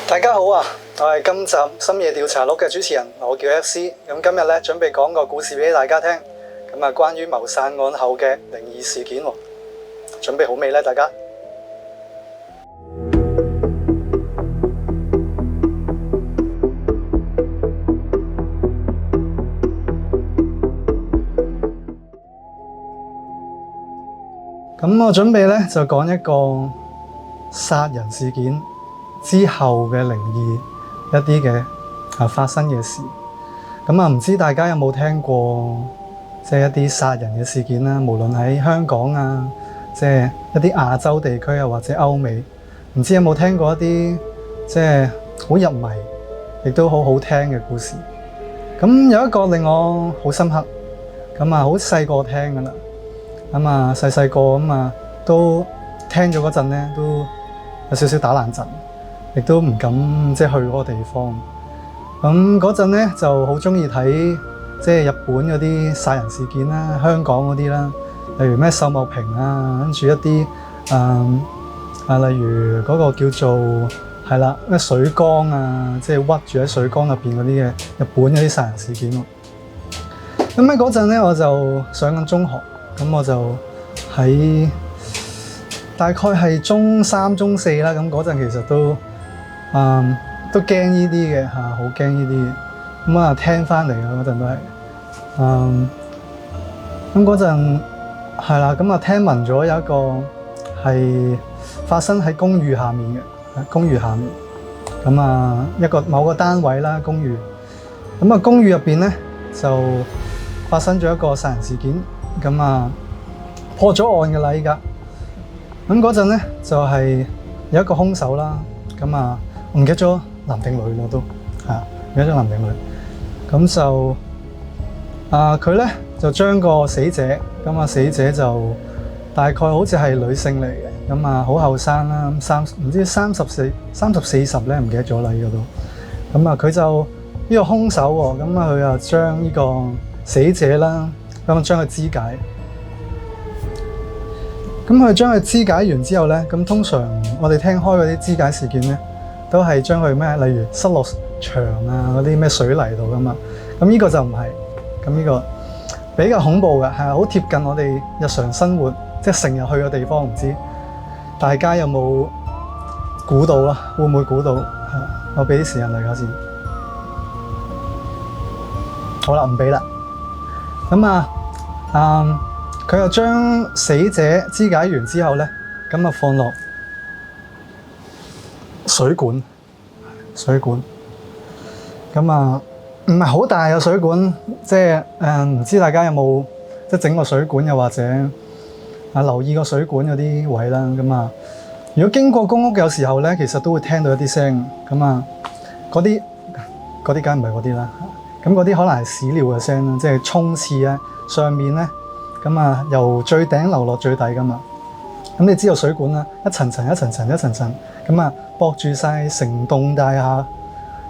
大家好啊！我係今集深夜調查錄嘅主持人，我叫 FC。咁今日咧準備講個故事俾大家聽。咁啊，關於謀殺案後嘅靈異事件喎，準備好未呢？大家？咁我準備咧就講一個殺人事件之後嘅靈異一啲嘅發生嘅事。咁啊，唔知大家有冇聽過即係一啲殺人嘅事件啦？無論喺香港啊，即係一啲亞洲地區啊，或者歐美，唔知有冇聽過一啲即係好入迷，亦都好好聽嘅故事。咁有一個令我好深刻，咁啊好細個聽噶啦。咁啊，細個咁啊，都聽咗嗰陣咧，都有少少打冷震，亦都唔敢即係去嗰個地方。咁嗰陣咧就好中意睇即係日本嗰啲殺人事件啦，香港嗰啲啦，例如咩秀茂坪啊，跟住一啲例如嗰個叫做係啦咩水缸啊，即係屈住喺水缸入邊嗰啲嘅日本嗰啲殺人事件喎。咁喺嗰陣咧，我就上緊中學。咁我就喺大概係中三、中四啦。咁嗰陣其實都驚呢啲嘅嚇，好驚呢啲嘅。咁啊聽翻嚟啊，嗰陣都係咁嗰陣係啦。咁啊聽聞咗有一個係發生喺公寓下面嘅，公寓下面咁啊一個某個單位啦，公寓咁啊公寓入邊咧就發生咗一個殺人事件。咁啊破咗案嘅啦依家。咁嗰陣咧就係有一個兇手啦。咁啊我唔記得咗男定女啦都唔記得咗男定女。咁就佢咧就將個死者，咁啊死者就大概好似係女性嚟嘅。咁啊好後生啦，唔知30、40咧，唔記得咗啦依個都。咁啊佢就呢個兇手喎，咁啊佢啊將呢個死者啦，咁將佢肢解，咁佢將佢肢解完之後咧，咁通常我哋聽開嗰啲肢解事件咧，都係將佢咩，例如塞落牆啊嗰啲咩水泥度噶嘛。咁呢個就唔係，咁呢個比較恐怖嘅，係好貼近我哋日常生活，即係成日去嘅地方。唔知大家有冇估到啊？會唔會估到？我俾啲時間大家先。好啦，唔俾啦。咁佢又將死者肢解完之後咧，咁啊放落水管，咁啊唔係好大嘅水管，即係唔知大家有冇即係整個水管，又或者留意個水管嗰啲位啦。咁啊，如果經過公屋有時候咧，其實都會聽到一啲聲。咁啊，嗰啲梗唔係嗰啲啦。咁嗰啲可能係屎尿嘅聲啦，即係沖廁啊，上面咧，咁啊由最頂流落最底噶嘛。咁你知道水管啦，一層層，咁啊駁住晒成棟大廈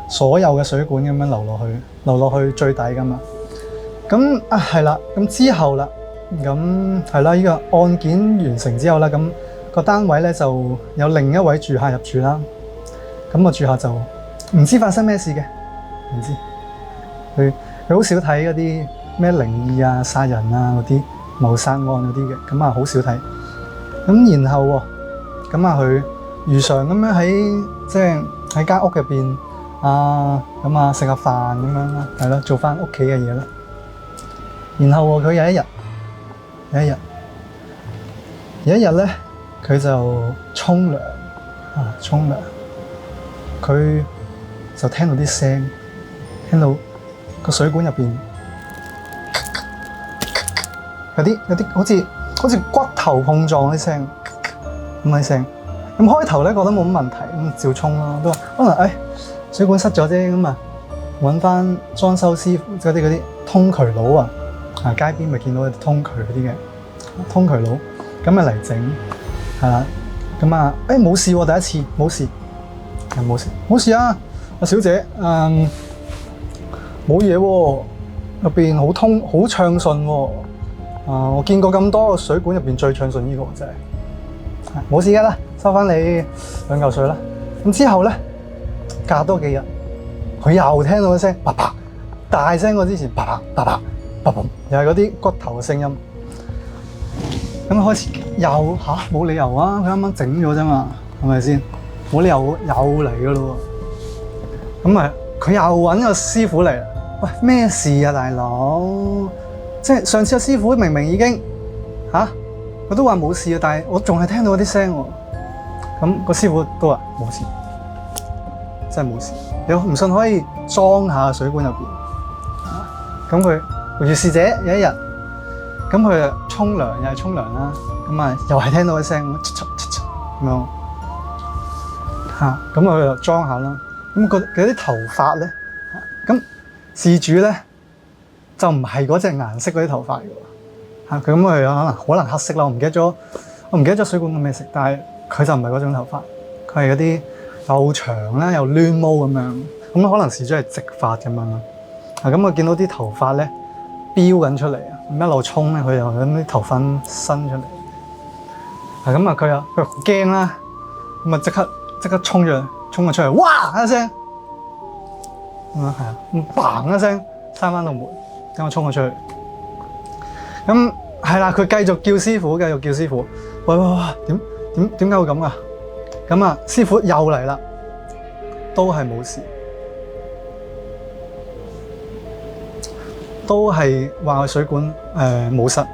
所有嘅水管咁樣流落去最底噶嘛。咁係啦，咁之後啦，咁係啦，呢個案件完成之後啦，咁個單位咧就有另一位住客入住啦。咁個住客就唔知發生咩事嘅，唔知。佢好少睇嗰啲咩靈異啊、殺人啊嗰啲謀殺案嗰啲嘅，咁啊好少睇。咁然後喎，咁啊佢如常咁樣喺間屋入邊咁啊食下飯咁樣啦，係咯，做翻屋企嘅嘢啦。然後佢有一日咧，佢就沖涼，佢就聽到啲聲，聽到個水管入邊有啲好似骨頭碰撞啲聲，咁嘅聲。咁開頭咧覺得冇乜問題，咁照沖咯，都話可能水管塞咗啫。咁啊揾翻裝修師傅嗰啲通渠佬啊，街邊咪見到啲通渠嗰啲嘅通渠佬，咁咪嚟整係啦。咁啊冇事喎，第一次冇事，冇事啊，阿小姐冇嘢喎，入邊好通好暢順喎。我見過咁多水管入邊最暢順呢個真係冇事㗎啦，收翻你2嚿水啦。咁之後咧，隔多幾日，佢又聽到一聲啪啪，大聲過之前啪啪啪啪啪啪，又係嗰啲骨頭嘅聲音。咁開始又冇理由啊！佢啱啱整咗啫嘛，係咪先？冇理由又嚟㗎咯喎。咁啊，佢又揾個師傅嚟啦。喂，咩事啊，大佬？即係上次個師傅明明已經佢都話冇事啊，但係我仲係聽到啲聲喎。咁個師傅都話冇事，真係冇事。你唔信可以裝下水管入邊。咁佢如是者有一日，咁佢就沖涼，又係沖涼啦。咁啊，又係聽到啲聲咁樣咁佢就裝下啦。咁佢啲頭髮咧，咁事主咧就唔係嗰隻顏色嗰啲頭髮嘅喎。佢咁佢可能黑色啦，我唔記得咗水管嘅咩色，但係佢就唔係嗰種頭髮，佢係嗰啲又長啦又亂毛咁樣。咁可能事主係直髮咁樣啦。咁我見到啲頭髮咧飆緊出嚟啊！咁一路沖咧，佢又咁啲頭髮伸出嚟。咁啊，佢好驚啦，咁啊即刻衝咗出嚟，哇一聲，咁嘭一聲閂翻道門，咁我衝咗出去。咁係啦，佢繼續叫師傅，喂，點解會咁啊？咁啊，師傅又嚟啦，都係冇事，都係話個水管冇塞。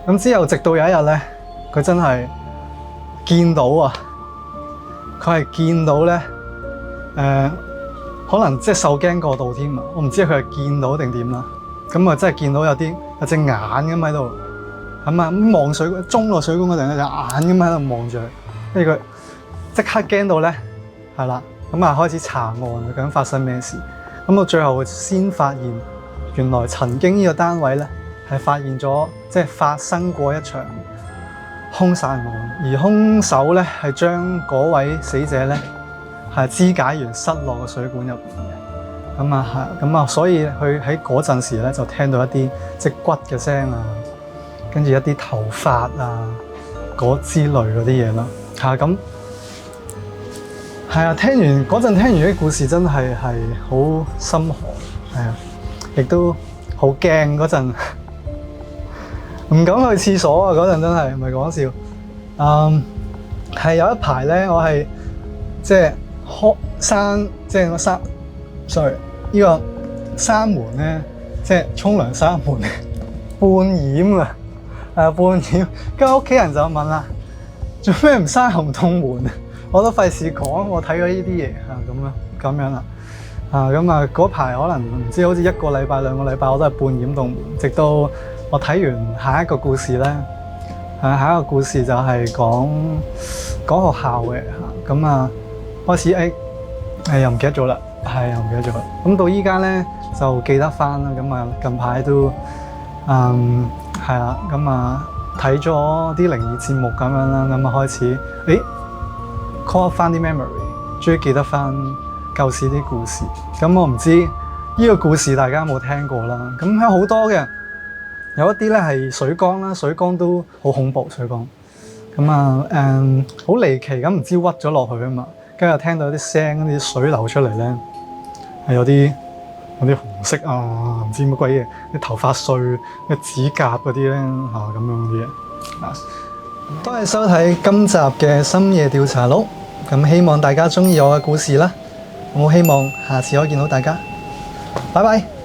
咁之後直到有一日咧，佢真係見到啊！佢係見到咧，可能即係受驚過度添啊！我唔知佢係見到定點啦。咁啊，真係見到有隻眼咁喺度，咁啊望水管，中落水管嗰陣有隻眼咁喺度望住佢，跟住佢即刻驚到咧，係啦，咁啊開始查案，究竟發生咩事？咁到最後先發現，原來曾經呢個單位咧係發現咗，即係發生過一場兇殺案，而兇手咧係將嗰位死者咧係肢解完塞落個水管入邊嘅。咁啊，所以佢喺嗰陣時咧就聽到一啲即係骨嘅聲啊，跟住一啲頭髮啊嗰之類嗰啲嘢啦。咁係啊，聽完啲故事真係好心寒，係啊，亦都好驚嗰陣。唔敢去廁所啊！嗰陣真係唔係講笑。係有一排咧，我係即係呢個閂門咧，即係沖涼閂門半掩啊！半掩，跟住屋企人就問啦：做咩唔閂紅洞門啊？我都費事講，我睇咗呢啲嘢咁樣啦。嗰排可能唔知好似1個禮拜、2個禮拜，我都係半掩洞門，直到我睇完下一個故事咧。下一個故事就係講學校嘅開始又唔記得咗啦，又唔記得咗。咁到依家咧就記得翻啦。近排都係啦，睇咗啲靈異節目咁樣啦，開始call 翻啲 memory， 終於記得翻舊時啲故事。我唔知呢個故事大家有冇聽過啦。有好多嘅。有一啲咧係水缸啦，水缸都好恐怖，水缸好離奇咁，唔知屈咗落去啊嘛，跟住又聽到啲聲，啲水流出嚟咧，係有啲紅色啊，唔知乜鬼嘢，啲頭髮碎、啲指甲嗰啲咧咁樣啲嘢。多謝收睇今集嘅深夜調查錄，希望大家鍾意我嘅故事啦，我希望下次可以見到大家，拜拜。